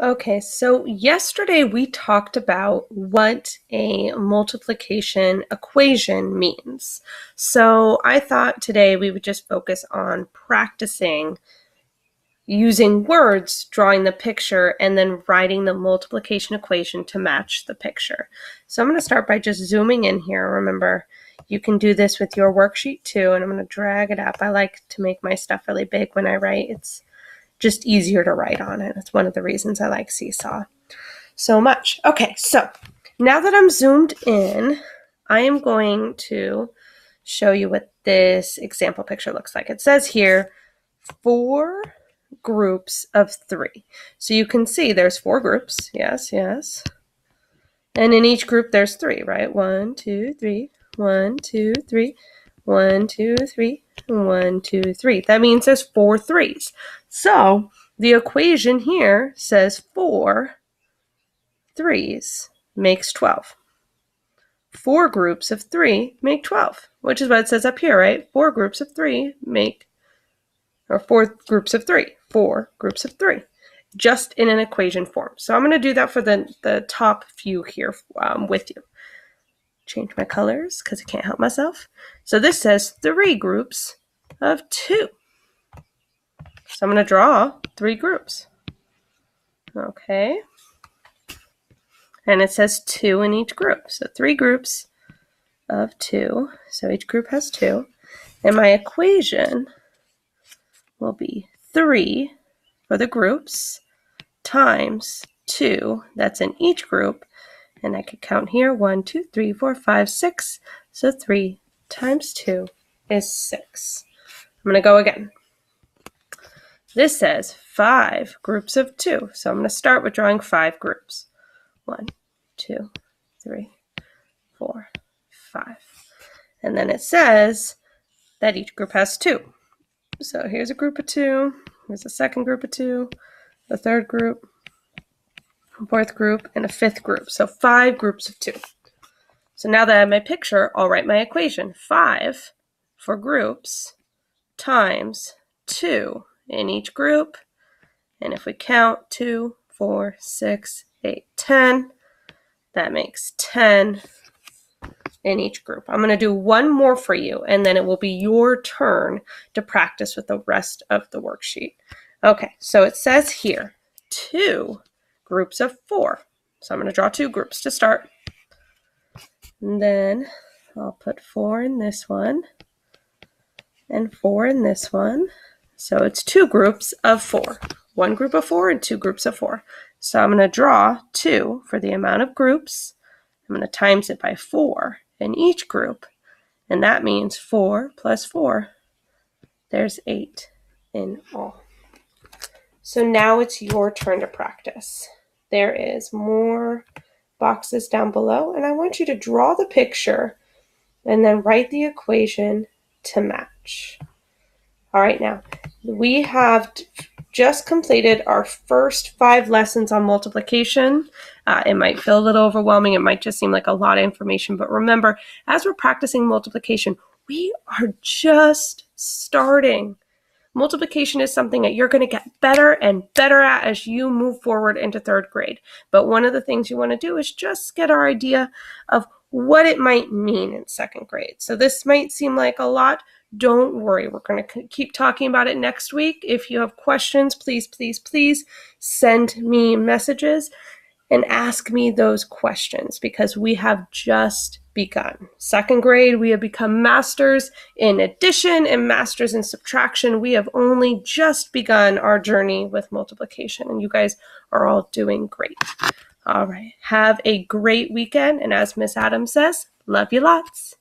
Okay, so yesterday we talked about what a multiplication equation means. So I thought today we would just focus on practicing using words, drawing the picture, and then writing the multiplication equation to match the picture. So I'm going to start by just zooming in here. Remember, you can do this with your worksheet too, and I'm going to drag it up. I like to make my stuff really big when I write. It's just easier to write on it. It's one of the reasons I like Seesaw so much. Okay, so now that I'm zoomed in, I am going to show you what this example picture looks like. It says here 4 groups of 3. So you can see there's 4 groups. Yes, yes. And in each group there's 3, right? 1, 2, 3, 1, 2, 3, 1, 2, 3, 1, 2, 3. That means there's 4 3s. So the equation here says 4 3s makes 12. 4 groups of 3 make 12, which is what it says up here, right? 4 groups of 3 make, or 4 groups of 3. 4 groups of 3, just in an equation form. So I'm going to do that for the top few here with you. Change my colors because I can't help myself. So this says 3 groups of 2. So I'm going to draw 3 groups. Okay. And it says 2 in each group. So 3 groups of 2. So each group has 2. And my equation will be 3 for the groups times 2 that's in each group. And I could count here 1, 2, 3, 4, 5, 6. So 3 times 2 is 6. I'm going to go again. This says 5 groups of 2. So I'm going to start with drawing 5 groups. 1, 2, 3, 4, 5. And then it says that each group has 2. So here's a group of 2. Here's a second group of 2. A third group. A fourth group. And a fifth group. So 5 groups of 2. So now that I have my picture, I'll write my equation. 5 for groups times 2 in each group. And if we count 2, 4, 6, 8, 10, that makes 10 in each group. I'm going to do one more for you, and then it will be your turn to practice with the rest of the worksheet. Okay, so it says here 2 groups of 4. So I'm going to draw 2 groups to start. And then I'll put 4 in this one and 4 in this one. So it's 2 groups of 4. 1 group of 4 and 2 groups of 4. So I'm going to draw 2 for the amount of groups. I'm going to times it by 4 in each group. And that means 4 plus 4. There's 8 in all. So now it's your turn to practice. There is more boxes down below. And I want you to draw the picture and then write the equation to match. All right, now we have just completed our first 5 lessons on multiplication. It might feel a little overwhelming. It might just seem like a lot of information. But remember, as we're practicing multiplication, we are just starting. Multiplication is something that you're going to get better and better at as you move forward into 3rd grade. But one of the things you want to do is just get our idea of what it might mean in 2nd grade. So this might seem like a lot. Don't worry, we're going to keep talking about it next week. If you have questions, please, please, please send me messages and ask me those questions because we have just begun. 2nd grade, we have become masters in addition and masters in subtraction. We have only just begun our journey with multiplication, and you guys are all doing great. All right, have a great weekend, and as Miss Adams says, love you lots.